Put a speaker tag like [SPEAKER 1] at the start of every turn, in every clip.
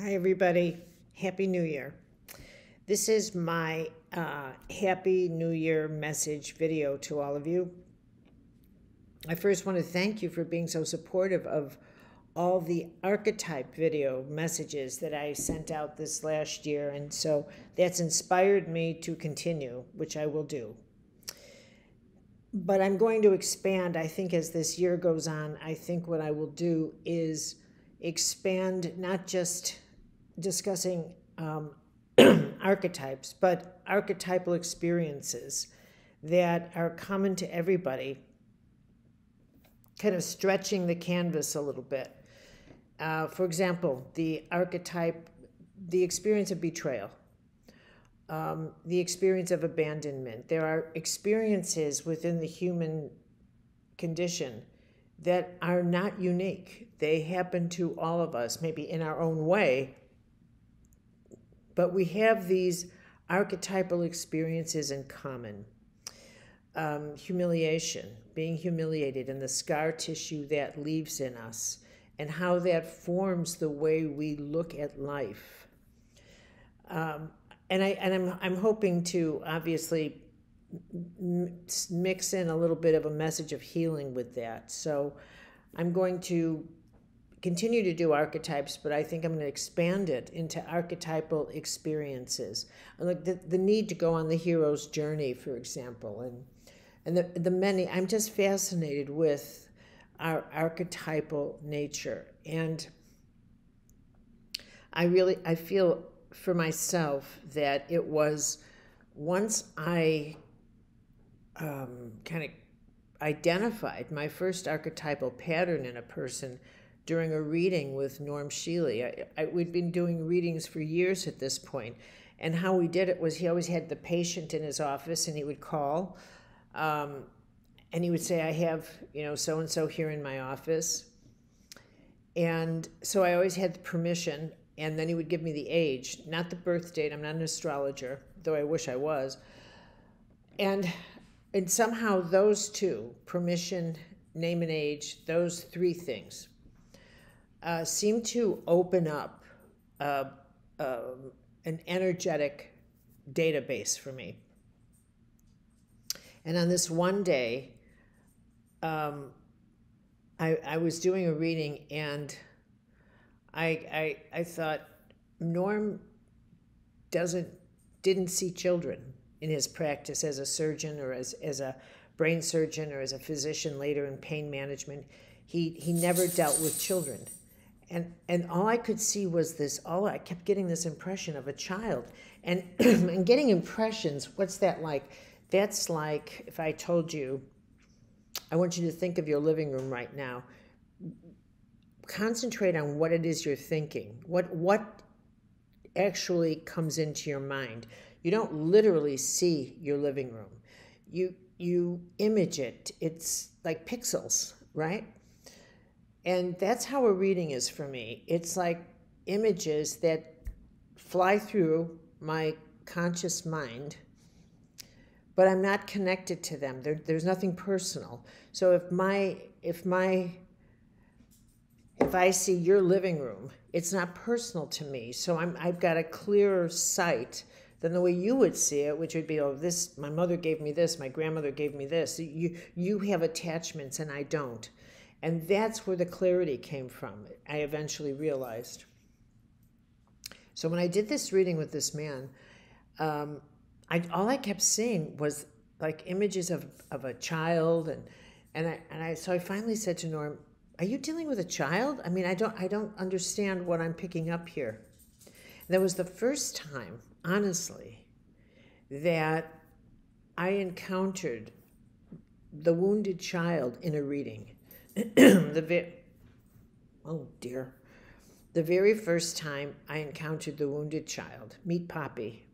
[SPEAKER 1] Hi, everybody. Happy New Year. This is my Happy New Year message video to all of you. I first want to thank you for being so supportive of all the archetype video messages that I sent out this last year. And so that's inspired me to continue, which I will do. But I'm going to expand, I think, as this year goes on. I think what I will do is expand, not just discussing archetypes, but archetypal experiences that are common to everybody, kind of stretching the canvas a little bit. For example, the archetype, the experience of betrayal, the experience of abandonment. There are experiences within the human condition that are not unique. They happen to all of us, maybe in our own way, but we have these archetypal experiences in common. Humiliation, being humiliated, and the scar tissue that leaves in us, and how that forms the way we look at life. And I'm hoping to obviously mix in a little bit of a message of healing with that. So I'm going to continue to do archetypes, but I think I'm going to expand it into archetypal experiences. Like the need to go on the hero's journey, for example, and the many. I'm just fascinated with our archetypal nature, and I feel for myself that it was once I kind of identified my first archetypal pattern in a person during a reading with Norm Shealy. We'd been doing readings for years at this point, and how we did it was he always had the patient in his office, and he would call, and he would say, I have, so-and-so here in my office. And so I always had the permission, and then he would give me the age, not the birth date. I'm not an astrologer, though I wish I was. And somehow those two, permission, name and age, those three things, seem to open up an energetic database for me. And on this one day, I was doing a reading, and I thought Norm didn't see children in his practice as a surgeon or as a brain surgeon or as a physician later in pain management. He never dealt with children. And all I could see was this, I kept getting this impression of a child. And, and getting impressions, what's that like? That's like if I told you, I want you to think of your living room right now. Concentrate on what it is you're thinking. What actually comes into your mind. You don't literally see your living room. You image it. It's like pixels, right? And that's how a reading is for me. It's like images that fly through my conscious mind, but I'm not connected to them. There's nothing personal. So if I see your living room, it's not personal to me. So I've got a clearer sight than the way you would see it, which would be, this, my mother gave me this, my grandmother gave me this. You have attachments and I don't. And that's where the clarity came from, I eventually realized. So when I did this reading with this man, all I kept seeing was like images of a child, so I finally said to Norm, are you dealing with a child? I mean, I don't understand what I'm picking up here. And that was the first time, honestly, that I encountered the wounded child in a reading. The very first time I encountered the wounded child. Meet Poppy.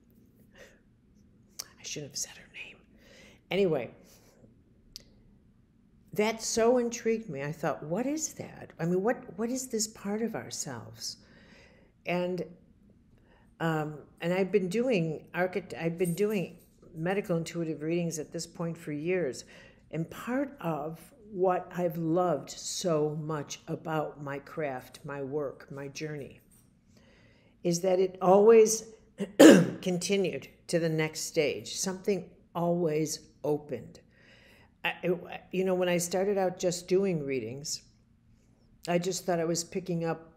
[SPEAKER 1] I shouldn't have said her name. Anyway, that so intrigued me. I thought, what is that? I mean, what is this part of ourselves? And I've been doing medical intuitive readings at this point for years, and part of what I've loved so much about my craft, my work, my journey, is that it always continued to the next stage. Something always opened. When I started out just doing readings, I just thought I was picking up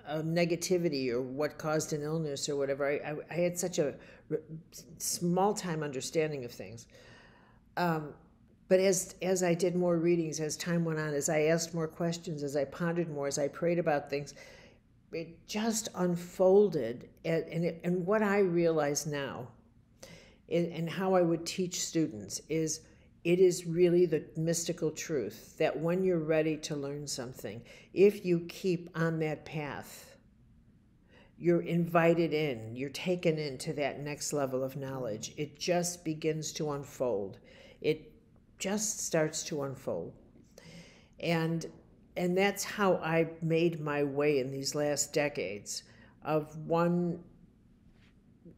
[SPEAKER 1] negativity or what caused an illness or whatever. I had such a small time understanding of things. But as I did more readings, as time went on, as I asked more questions, as I pondered more, as I prayed about things, it just unfolded. And what I realize now, and how I would teach students, is it is really the mystical truth that when you're ready to learn something, if you keep on that path, you're invited in, you're taken into that next level of knowledge. It just begins to unfold. It just starts to unfold. And that's how I made my way in these last decades, of one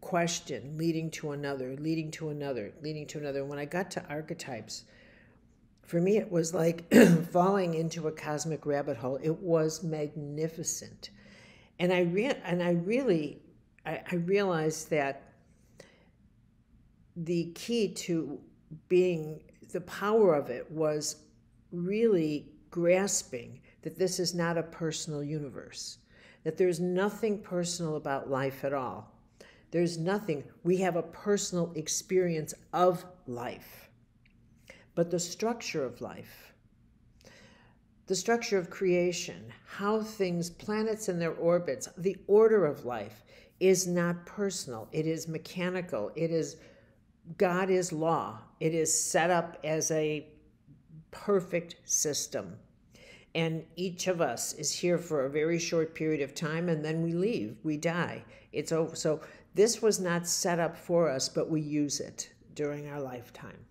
[SPEAKER 1] question leading to another, leading to another, leading to another. When I got to archetypes, for me it was like falling into a cosmic rabbit hole. It was magnificent. And I realized that the key to being, the power of it was really grasping that this is not a personal universe, that there's nothing personal about life at all. There's nothing. We have a personal experience of life. But the structure of life, the structure of creation, how things, planets and their orbits, the order of life is not personal. It is mechanical. It is, God is law. It is set up as a perfect system. And each of us is here for a very short period of time, and then we leave, we die. It's over. So this was not set up for us, but we use it during our lifetime.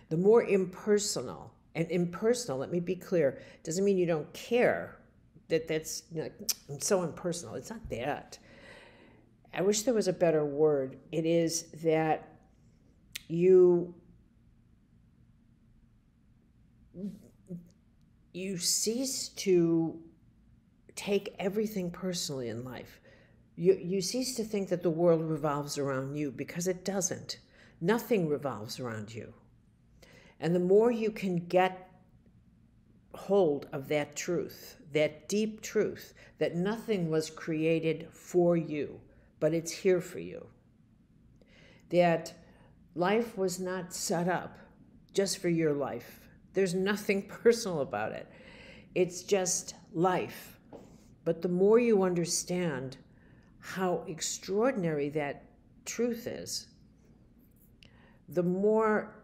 [SPEAKER 1] The more impersonal, and impersonal, let me be clear, doesn't mean you don't care. That's so impersonal. It's not that. I wish there was a better word. It is that you cease to take everything personally in life. You cease to think that the world revolves around you, because it doesn't. Nothing revolves around you. And the more you can get hold of that truth, that deep truth, that nothing was created for you, but it's here for you. That life was not set up just for your life. There's nothing personal about it. It's just life. But the more you understand how extraordinary that truth is, the more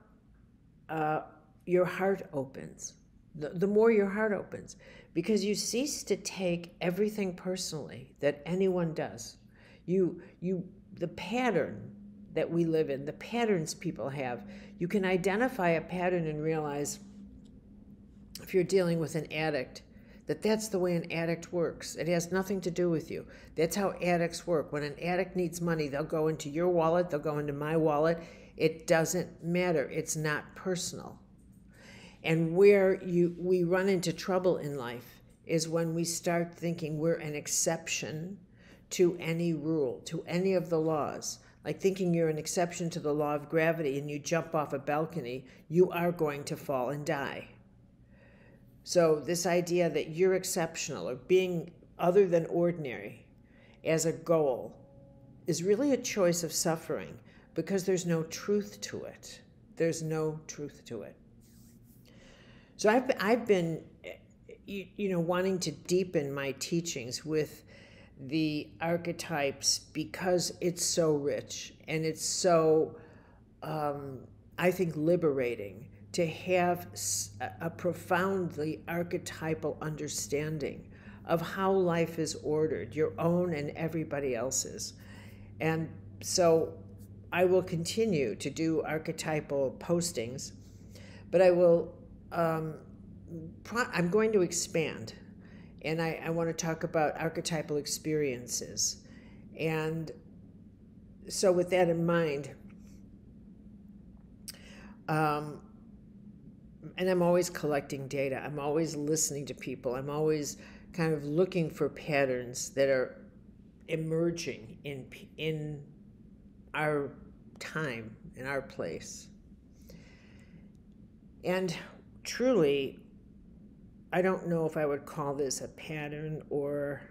[SPEAKER 1] your heart opens. The more your heart opens, because you cease to take everything personally that anyone does. The pattern that we live in, the patterns people have, you can identify a pattern and realize, if you're dealing with an addict, that's the way an addict works. It has nothing to do with you. That's how addicts work. When an addict needs money, they'll go into your wallet, they'll go into my wallet. It doesn't matter. It's not personal. And where we run into trouble in life is when we start thinking we're an exception to any rule, to any of the laws. Like thinking you're an exception to the law of gravity, and you jump off a balcony, you are going to fall and die. So this idea that you're exceptional or being other than ordinary as a goal is really a choice of suffering, because there's no truth to it. There's no truth to it. So I've been, wanting to deepen my teachings with the archetypes, because it's so rich and it's so, I think, liberating to have a profoundly archetypal understanding of how life is ordered, your own and everybody else's. And so I will continue to do archetypal postings, but I will, I'm going to expand, and I want to talk about archetypal experiences. And so with that in mind, and I'm always collecting data. I'm always listening to people. I'm always kind of looking for patterns that are emerging in our time, in our place. And truly, I don't know if I would call this a pattern or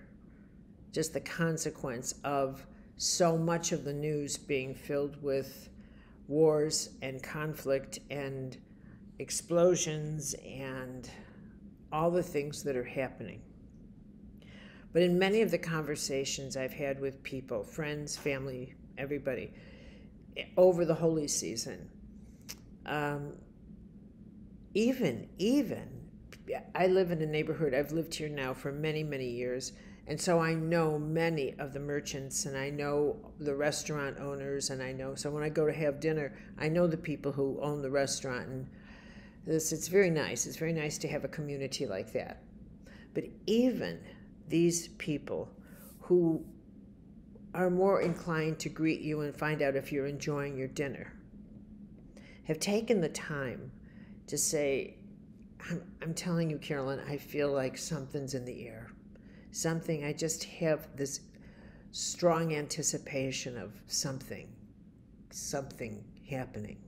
[SPEAKER 1] just the consequence of so much of the news being filled with wars and conflict and explosions and all the things that are happening. But in many of the conversations I've had with people, friends, family, everybody, over the holy season, even I live in a neighborhood, I've lived here now for many, many years, and so I know many of the merchants, and I know the restaurant owners, and so when I go to have dinner, I know the people who own the restaurant, and it's very nice. It's very nice to have a community like that. But even these people who are more inclined to greet you and find out if you're enjoying your dinner have taken the time to say, I'm telling you, Carolyn, I feel like something's in the air. I just have this strong anticipation of something happening.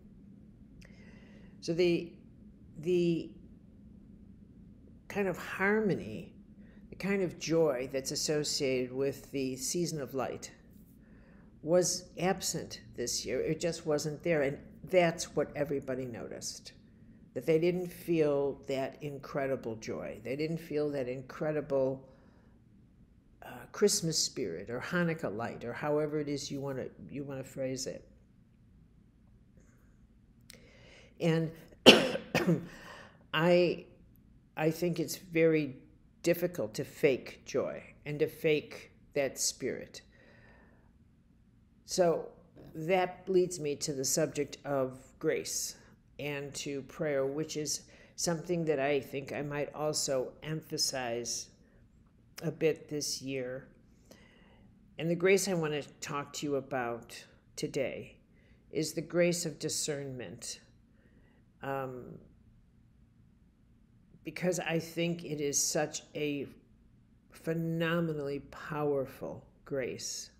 [SPEAKER 1] So the kind of harmony, the kind of joy that's associated with the season of light was absent this year. It just wasn't there. And that's what everybody noticed, that they didn't feel that incredible joy. They didn't feel that incredible Christmas spirit or Hanukkah light, or however it is you want to phrase it. And I think it's very difficult to fake joy and to fake that spirit. So that leads me to the subject of grace and to prayer, which is something that I think I might also emphasize a bit this year. And the grace I want to talk to you about today is the grace of discernment. Because I think it is such a phenomenally powerful grace.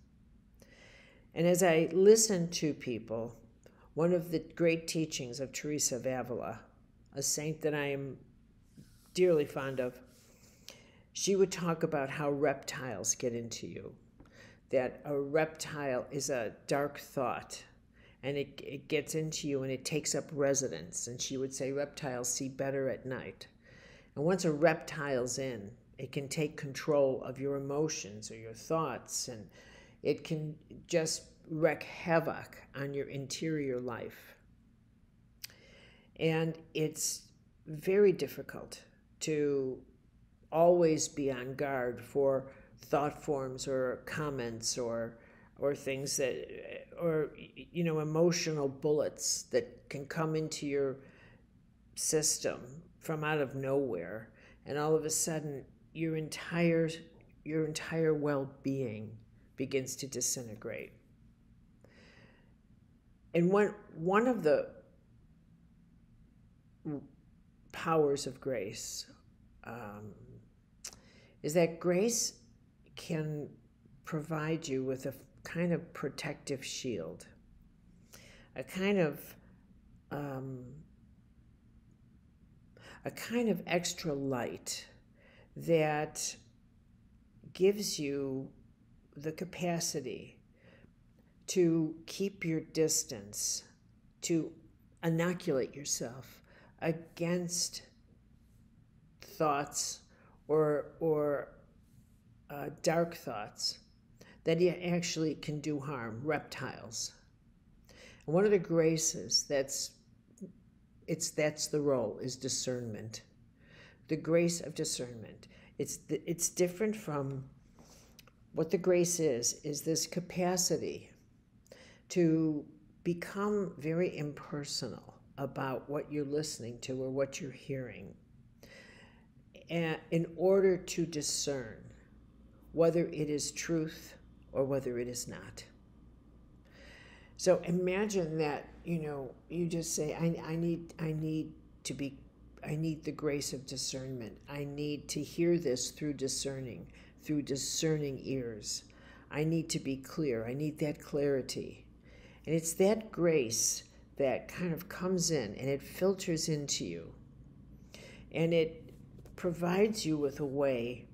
[SPEAKER 1] And as I listen to people, one of the great teachings of Teresa of Avila, a saint that I am dearly fond of, she would talk about how reptiles get into you, that a reptile is a dark thought, and it gets into you and it takes up residence. And she would say reptiles see better at night. And once a reptile's in, it can take control of your emotions or your thoughts, and it can just wreak havoc on your interior life. And it's very difficult to always be on guard for thought forms or comments or things that, or emotional bullets that can come into your system from out of nowhere, and all of a sudden your entire well-being begins to disintegrate. And one of the powers of grace is that grace can provide you with a kind of protective shield, a kind of extra light that gives you the capacity to keep your distance, to inoculate yourself against thoughts or dark thoughts that actually can do harm, reptiles. And one of the graces that's the role, is discernment. The grace of discernment. It's different from what the grace is this capacity to become very impersonal about what you're listening to or what you're hearing, in order to discern whether it is truth or whether it is not. So imagine that, you just say, I need to be need the grace of discernment. I need to hear this through discerning ears. I need to be clear. I need that clarity. And it's that grace that kind of comes in and it filters into you. And it provides you with a way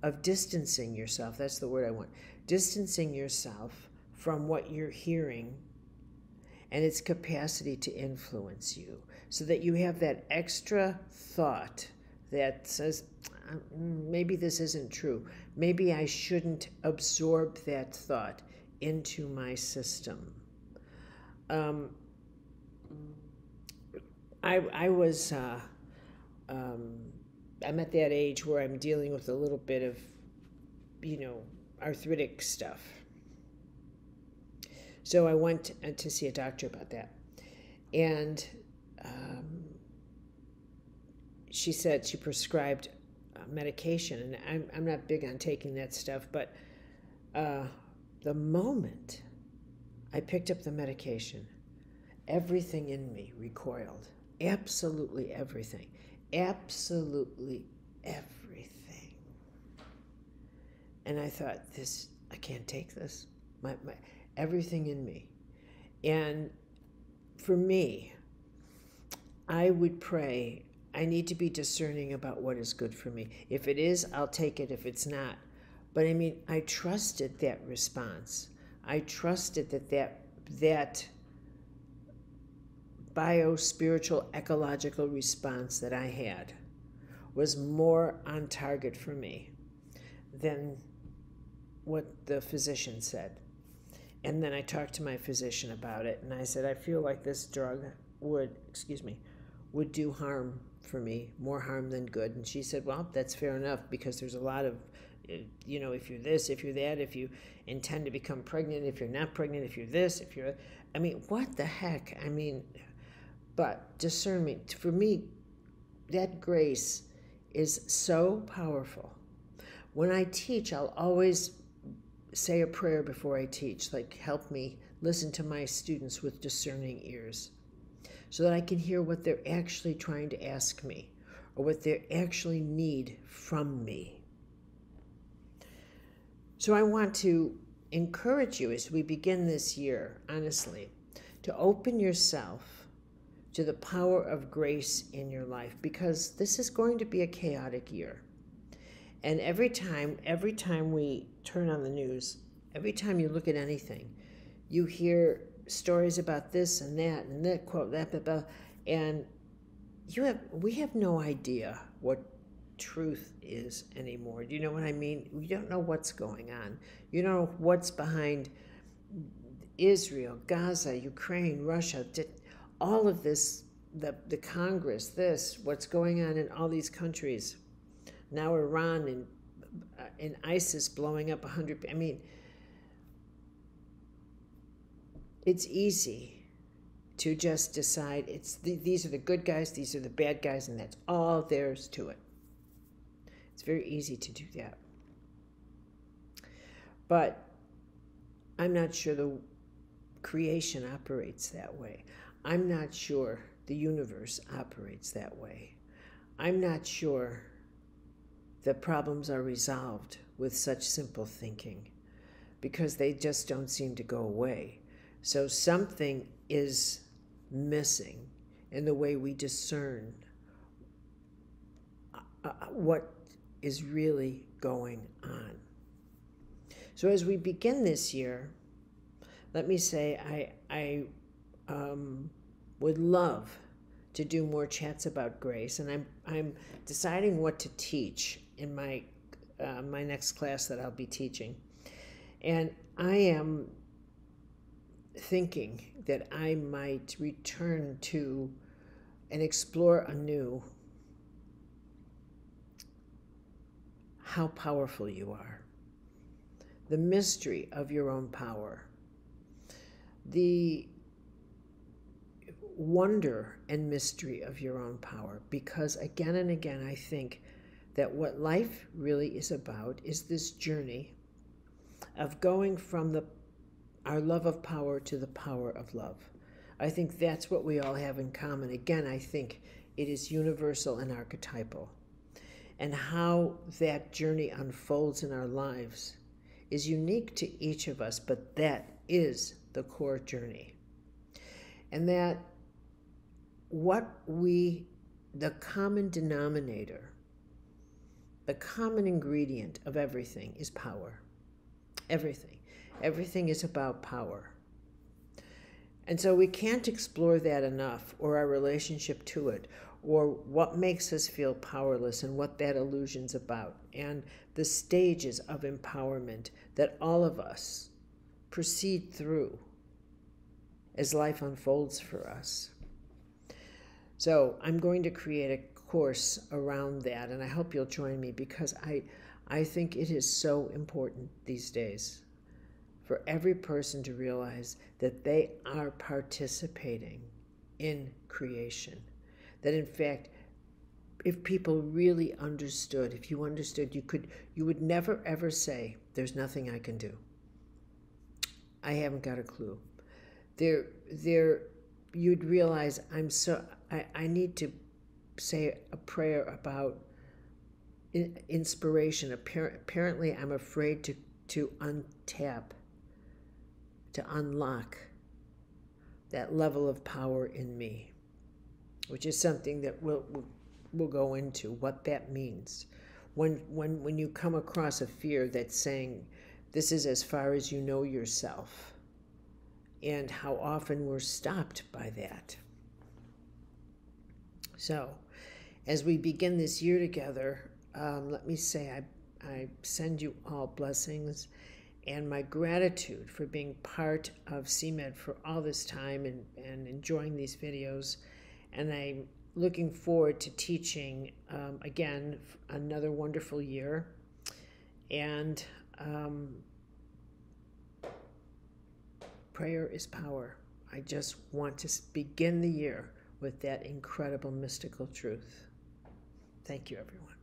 [SPEAKER 1] of distancing yourself. That's the word I want. Distancing yourself from what you're hearing and its capacity to influence you, so that you have that extra thought that says, maybe this isn't true. Maybe I shouldn't absorb that thought into my system. I'm at that age where I'm dealing with a little bit of, arthritic stuff. So I went to see a doctor about that. And she said she prescribed medication. And I'm not big on taking that stuff, but the moment I picked up the medication, everything in me recoiled. Absolutely everything. Absolutely everything. And I thought, I can't take this. My everything in me. And for me, I would pray, I need to be discerning about what is good for me. If it is, I'll take it. If it's not. But I trusted that response. I trusted that bio-spiritual ecological response that I had was more on target for me than what the physician said. And then I talked to my physician about it, and I said, I feel like this drug would do harm for me, more harm than good. And she said, well, that's fair enough, because there's a lot of, if you're this, if you're that, if you intend to become pregnant, if you're not pregnant, if you're this, if you're, what the heck? But discernment, for me, that grace is so powerful. When I teach, I'll always say a prayer before I teach, like, help me listen to my students with discerning ears, so that I can hear what they're actually trying to ask me, or what they actually need from me. So I want to encourage you as we begin this year, honestly, to open yourself to the power of grace in your life, because this is going to be a chaotic year. And every time we turn on the news, every time you look at anything, you hear stories about this and that quote, that, blah, blah, and we have no idea what truth is anymore. Do you know what I mean? We don't know what's going on. You know what's behind Israel, Gaza, Ukraine, Russia, all of this, the Congress, what's going on in all these countries. Now Iran and ISIS blowing up 100. It's easy to just decide these are the good guys, these are the bad guys, and that's all there's to it. It's very easy to do that. But I'm not sure the creation operates that way. I'm not sure the universe operates that way. I'm not sure that problems are resolved with such simple thinking, because they just don't seem to go away. So something is missing in the way we discern what is really going on. So as we begin this year, let me say I would love to do more chats about grace, and I'm deciding what to teach in my next class that I'll be teaching. And I am thinking that I might return to and explore anew how powerful you are, the mystery of your own power, the wonder and mystery of your own power. Because again and again, I think that what life really is about is this journey of going from our love of power to the power of love. I think that's what we all have in common. Again, I think it is universal and archetypal. And how that journey unfolds in our lives is unique to each of us, but that is the core journey. And that the common denominator, the common ingredient of everything is power. Everything. Everything is about power. And so we can't explore that enough, or our relationship to it, or what makes us feel powerless and what that illusion's about, and the stages of empowerment that all of us proceed through as life unfolds for us. So I'm going to create a course around that, and I hope you'll join me, because I think it is so important these days for every person to realize that they are participating in creation. That in fact, if people really understood, if you understood, you would never ever say, there's nothing I can do. I haven't got a clue. You'd realize I need to say a prayer about inspiration. Apparently I'm afraid to untap, to unlock that level of power in me, which is something that we'll go into, what that means. When you come across a fear that's saying, this is as far as you know yourself, and how often we're stopped by that. So, as we begin this year together, let me say I send you all blessings and my gratitude for being part of CMED for all this time and enjoying these videos. And I'm looking forward to teaching again another wonderful year. And prayer is power. I just want to begin the year with that incredible mystical truth. Thank you, everyone.